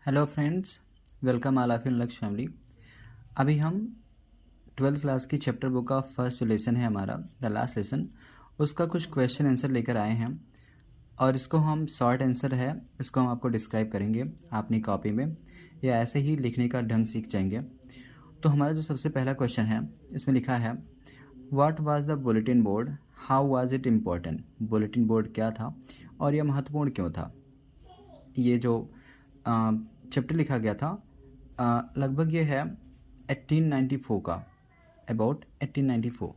Hello friends, welcome all of in Lakshya family. अभी हम 12th class की चैप्टर बुक का फर्स्ट जो लेसन है हमारा द लास्ट लेसन, उसका कुछ क्वेश्चन आंसर लेकर आए हैं और इसको हम शॉर्ट आंसर है, इसको हम आपको डिस्क्राइब करेंगे अपनी कॉपी में या ऐसे ही लिखने का ढंग सीख जाएंगे। तो हमारा जो सबसे पहला क्वेश्चन है इसमें लिखा है what was the bulletin board, how was it important. Bulletin board क्या था और यह महत्वपूर्ण क्यों था। ये जो चैप्टर लिखा गया था लगभग ये है 1894 का, अबाउट 1894।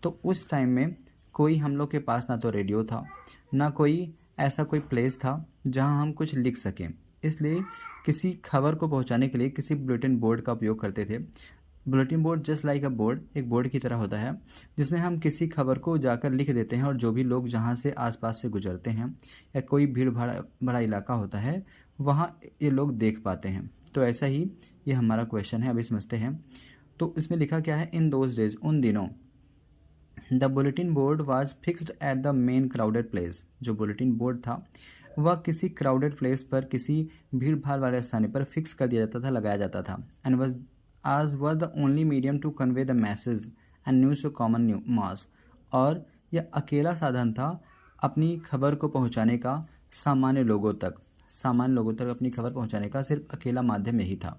तो उस टाइम में कोई हम लोग के पास ना तो रेडियो था, ना कोई ऐसा कोई प्लेस था जहां हम कुछ लिख सकें, इसलिए किसी खबर को पहुंचाने के लिए किसी बुलेटिन बोर्ड का उपयोग करते थे। बुलेटिन बोर्ड जस्ट लाइक अ बोर्ड, एक बोर्ड की तरह होता है जिसमें हम किसी खबर को जाकर लिख देते हैं और जो भी लोग जहाँ से आसपास से गुजरते हैं या कोई भीड़ भाड़ बड़ा इलाका होता है वहाँ ये लोग देख पाते हैं। तो ऐसा ही ये हमारा क्वेश्चन है, अभी समझते हैं। तो इसमें लिखा क्या है, इन दोज डेज, उन दिनों, the bulletin board was fixed at the main crowded place. जो बुलेटिन बोर्ड था वह किसी क्राउडेड प्लेस पर, किसी भीड़ भाड़ वाले स्थान पर फिक्स कर दिया जाता था, लगाया जाता था। And was as was the only medium to convey the message and news to common mass। और यह अकेला साधन था अपनी खबर को पहुंचाने का सामान्य लोगों तक अपनी खबर पहुंचाने का सिर्फ अकेला माध्यम यही था।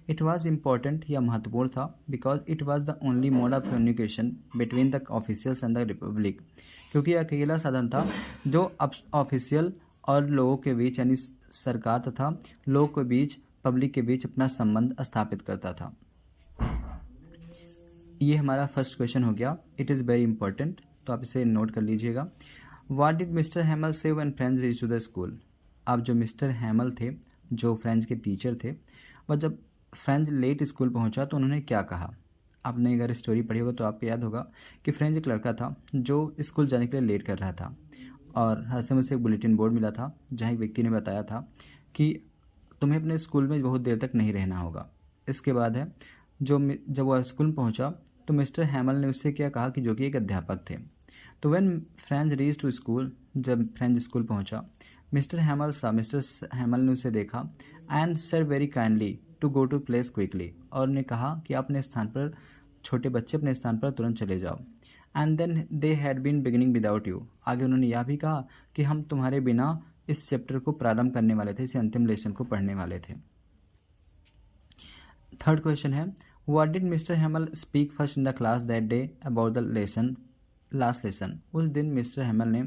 इट वॉज इम्पॉर्टेंट, यह महत्वपूर्ण था, because it was the only mode of communication between the officials and the Republic. क्योंकि यह अकेला साधन था जो ऑफिशियल और लोगों के बीच, यानी सरकार तथा लोगों के बीच, पब्लिक के बीच अपना संबंध स्थापित करता था। ये हमारा फर्स्ट क्वेश्चन हो गया। इट इज़ वेरी इंपॉर्टेंट, तो आप इसे नोट कर लीजिएगा। What did mister Hamel say when French reach to the school. अब जो मिस्टर हैमल थे, जो फ्रेंच के टीचर थे, वह जब फ्रेंच लेट स्कूल पहुंचा तो उन्होंने क्या कहा। आपने अगर स्टोरी पढ़ी होगा तो आपको याद होगा कि फ्रेंच एक लड़का था जो स्कूल जाने के लिए लेट कर रहा था और रास्ते में उसे एक बुलेटिन बोर्ड मिला था जहाँ एक व्यक्ति ने बताया था कि तुम्हें अपने स्कूल में बहुत देर तक नहीं रहना होगा। इसके बाद है जब वह स्कूल पहुंचा तो मिस्टर हैमल ने उससे क्या कहा, कि जो कि एक अध्यापक थे। तो when French reach to school, जब फ्रेंच स्कूल पहुंचा, मिस्टर हैमल ने उसे देखा and said very kindly to go to place quickly. और ने कहा कि अपने स्थान पर, छोटे बच्चे अपने स्थान पर तुरंत चले जाओ। And then they had been beginning without you. आगे उन्होंने यह भी कहा कि हम तुम्हारे बिना इस चैप्टर को प्रारंभ करने वाले थे, इसे अंतिम लेसन को पढ़ने वाले थे। थर्ड क्वेश्चन है what did mister हैमल speak first in the class that day about the lesson, last lesson. उस दिन मिस्टर हैमल ने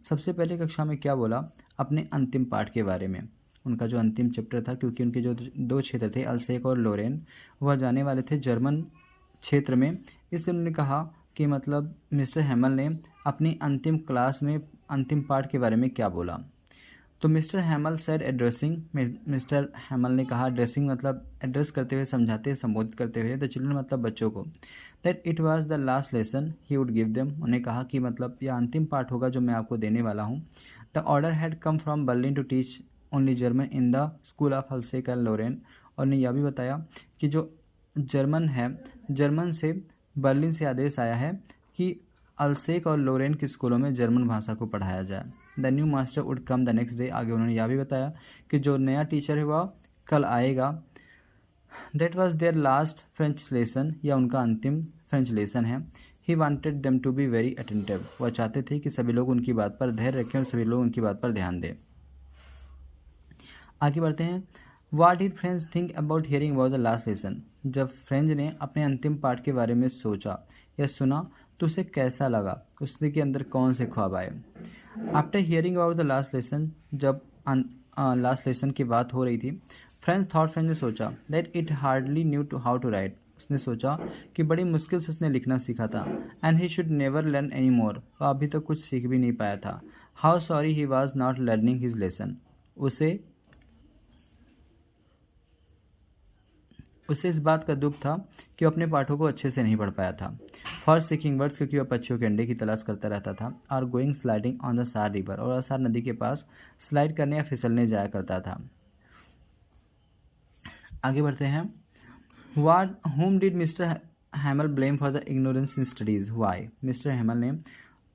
सबसे पहले कक्षा में क्या बोला अपने अंतिम पाठ के बारे में। उनका जो अंतिम चैप्टर था, क्योंकि उनके जो दो क्षेत्र थे, अल्सेक और लोरेन, वह जाने वाले थे जर्मन क्षेत्र में, इसलिए उन्होंने कहा कि मतलब मिस्टर हैमल ने अपनी अंतिम क्लास में अंतिम पाठ के बारे में क्या बोला। तो mister हैमल said addressing, mister Hamel ने कहा, एड्रेसिंग मतलब एड्रेस करते हुए, समझाते, संबोधित करते हुए, द चिल्ड्रन मतलब बच्चों को, that it was the last lesson he would give them. उन्हें कहा कि मतलब यह अंतिम पाठ होगा जो मैं आपको देने वाला हूँ। The order had come from Berlin to teach only German in the school of Alsace and Lorraine. और ने यह भी बताया कि जो जर्मन है, जर्मन से, बर्लिन से आदेश आया है कि अल्सेक और लोरेन के स्कूलों में जर्मन भाषा को पढ़ाया जाए। The new master would come the next day. आगे उन्होंने यह भी बताया कि जो नया टीचर है वह कल आएगा। That was their last French lesson, या उनका अंतिम फ्रेंच लेसन है। He wanted them to be very attentive. वह चाहते थे कि सभी लोग उनकी बात पर धैर्य रखें और सभी लोग उनकी बात पर ध्यान दें। आगे बढ़ते हैं। What did French think about hearing about the last lesson. जब फ्रेंच ने अपने अंतिम पाठ के बारे में सोचा या सुना तो उसे कैसा लगा, उसके अंदर कौन से ख्वाब आए। After hearing about the last lesson, जब लास्ट लेसन की बात हो रही थी, फ्रेंच ने सोचा that it hardly knew to how to write. उसने सोचा कि बड़ी मुश्किल से उसने लिखना सीखा था। And he should never learn any more. वह अभी तक कुछ सीख भी नहीं पाया था। How sorry he was not learning his lesson. उसे इस बात का दुख था कि वह अपने पाठों को अच्छे से नहीं पढ़ पाया था। फॉर सीकिंग वर्ड्स, क्योंकि वह पक्षियों के अंडे की तलाश करता रहता था। और गोइंग स्लाइडिंग ऑन द सार रिवर, और आसार नदी के पास स्लाइड करने या फिसलने जाया करता था। आगे बढ़ते हैं। What whom did mister हैमल blame for the ignorance in studies, why. Mister Hamel ने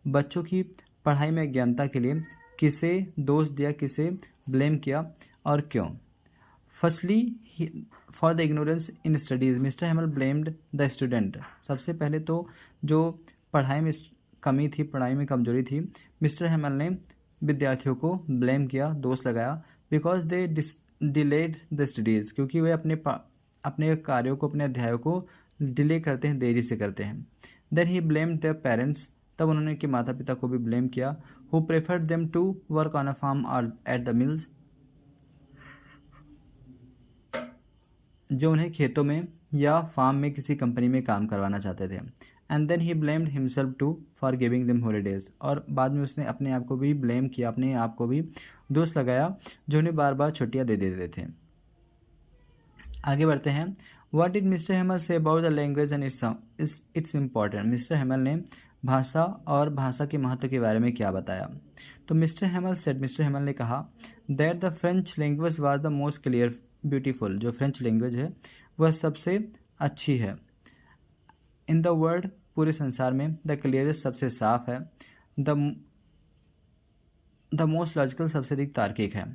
बच्चों की पढ़ाई में अज्ञानता के लिए किसे दोष दिया, किसे ब्लेम किया और क्यों। Firstly for the ignorance in studies Mr Hamel blamed the student. सबसे पहले तो जो पढ़ाई में कमी थी, पढ़ाई में कमजोरी थी, मिस्टर हेमल ने विद्यार्थियों को ब्लेम किया, दोष लगाया। Because they delayed the studies, क्योंकि वे अपने कार्यों को, अपने अध्यायों को डिले करते हैं, देरी से करते हैं। Then he blamed their parents, तब उन्होंने कि माता पिता को भी ब्लेम किया। Who preferred them to work on a farm और एट द मिल्स, जो उन्हें खेतों में या फार्म में किसी कंपनी में काम करवाना चाहते थे। And then he blamed himself too for giving them holidays, और बाद में उसने अपने आप को भी ब्लेम किया, अपने आप को भी दोष लगाया जो उन्हें बार बार छुट्टियां दे देते थे। आगे बढ़ते हैं। What did Mr Hamel say about the language and its important. Mr Hamel ने भाषा और भाषा के महत्व के बारे में क्या बताया। तो मिस्टर हेमल ने कहा that the French language was the most clear beautiful, जो फ्रेंच लैंग्वेज है वह सबसे अच्छी है। इन द वर्ल्ड, पूरे संसार में, द क्लियरेस्ट सबसे साफ है, द मोस्ट लॉजिकल सबसे अधिक तार्किक है।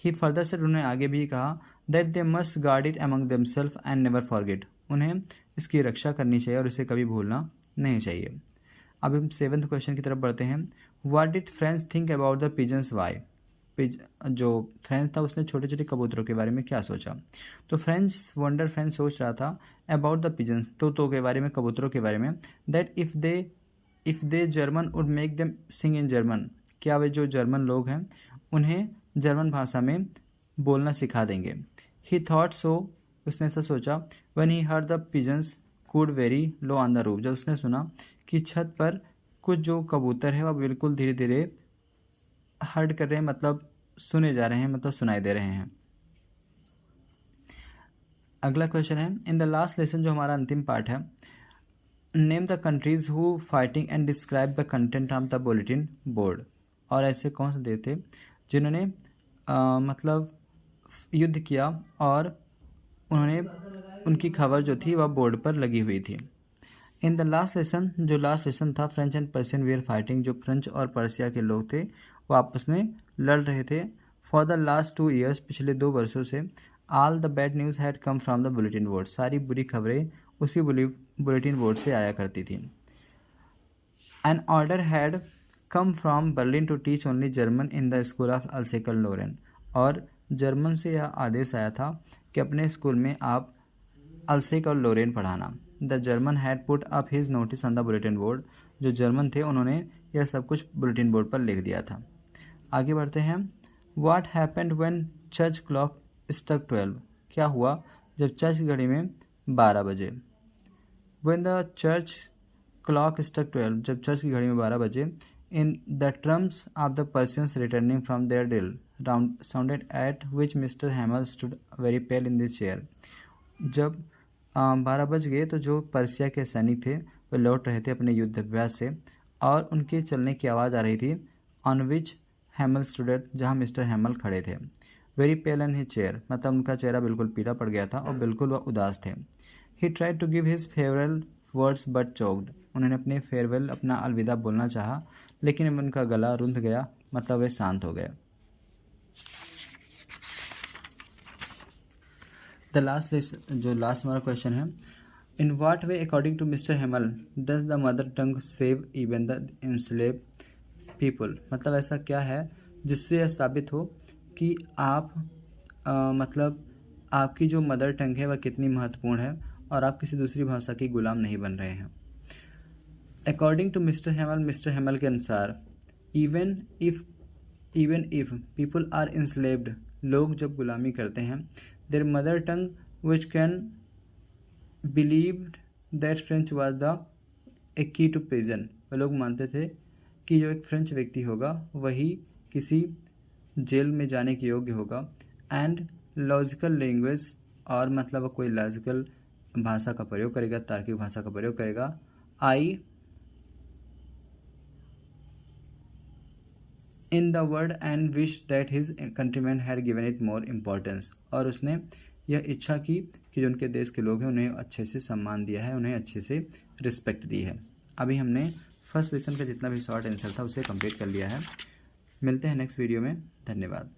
ही फर्दर से उन्होंने आगे भी कहा that they must guard it among themselves and never forget, उन्हें इसकी रक्षा करनी चाहिए और इसे कभी भूलना नहीं चाहिए। अब हम 7th क्वेश्चन की तरफ बढ़ते हैं। What did French think about the pigeons why. जो फ्रेंच था उसने छोटे छोटे कबूतरों के बारे में क्या सोचा। तो फ्रेंच सोच रहा था अबाउट द पिजन्स, तो के बारे में, कबूतरों के बारे में, that if they German would make them sing in German, क्या वे जो जर्मन लोग हैं उन्हें जर्मन भाषा में बोलना सिखा देंगे। ही थॉट सो, उसने ऐसा सोचा। When he heard the pigeons cooed very low on the roof, जब उसने सुना कि छत पर कुछ जो कबूतर है वह बिल्कुल धीरे धीरे हर्ड कर रहे हैं, मतलब सुने जा रहे हैं, मतलब सुनाई दे रहे हैं। अगला क्वेश्चन है, इन द लास्ट लेसन, जो हमारा अंतिम पार्ट है, name the countries who fighting and describe the content of the bulletin board. और ऐसे कौन से देश थे जिन्होंने मतलब युद्ध किया और उन्होंने उनकी खबर जो थी वह बोर्ड पर लगी हुई थी। इन द लास्ट लेसन, जो लास्ट लेसन था, French and Persian where fighting, जो फ्रेंच और पर्सिया के लोग थे वो आपस में लड़ रहे थे। फॉर द लास्ट 2 ईयर्स, पिछले 2 वर्षों से, all the bad news had come from the bulletin board, सारी बुरी खबरें उसी बुलेटिन बोर्ड से आया करती थी। An order had come from Berlin to teach only German in the school of Alsace Lorraine, और जर्मन से यह आदेश आया था कि अपने स्कूल में आप अल्सेक और लोरेन पढ़ाना। The German had put up his notice on the bulletin board, जो जर्मन थे उन्होंने यह सब कुछ बुलेटिन बोर्ड पर लिख दिया था। आगे बढ़ते हैं। What happened when church clock struck 12, क्या हुआ जब चर्च की घड़ी में 12 बजे। When the church clock struck 12, जब चर्च की घड़ी में 12 बजे, in the trumpets of the Prussians returning from their drill sounded at which Mr Hamel stood very pale in this chair. जब 12 बज गए तो जो पर्सिया के सैनिक थे वे लौट रहे थे अपने युद्धाभ्यास से, और उनके चलने की आवाज़ आ रही थी। ऑन विच हेमल स्टूडेंट, जहाँ मिस्टर हेमल खड़े थे। Very pale in his chair, मतलब उनका चेहरा बिल्कुल पीला पड़ गया था और बिल्कुल वह उदास थे। He tried to give his farewell words but choked, उन्होंने अपने फेयरवेल, अपना अलविदा बोलना चाहा लेकिन उनका गला रुंध गया, मतलब वे शांत हो गए। द लास्ट, जो लास्ट हमारा क्वेश्चन है, in what way according to Mr Hamel does the mother tongue save even the enslave people, मतलब ऐसा क्या है जिससे यह साबित हो कि आप मतलब आपकी जो मदर टंग है वह कितनी महत्वपूर्ण है और आप किसी दूसरी भाषा की गुलाम नहीं बन रहे हैं। अकॉर्डिंग टू मिस्टर हेमल के अनुसार, even if people are enslaved, लोग जब गुलामी करते हैं, their mother tongue which can believed that French was the a key to prison, वे लोग मानते थे कि जो एक फ्रेंच व्यक्ति होगा वही किसी जेल में जाने के योग्य होगा। एंड लॉजिकल लैंग्वेज, और मतलब कोई लॉजिकल भाषा का प्रयोग करेगा, तार्किक भाषा का प्रयोग करेगा। I in the word and wish that his countryman had given it more importance, और उसने यह इच्छा की कि जो उनके देश के लोग हैं उन्हें अच्छे से सम्मान दिया है, उन्हें अच्छे से रिस्पेक्ट दी है। अभी हमने फर्स्ट लेसन का जितना भी शॉर्ट आंसर था उसे कंप्लीट कर लिया है। मिलते हैं नेक्स्ट वीडियो में। धन्यवाद।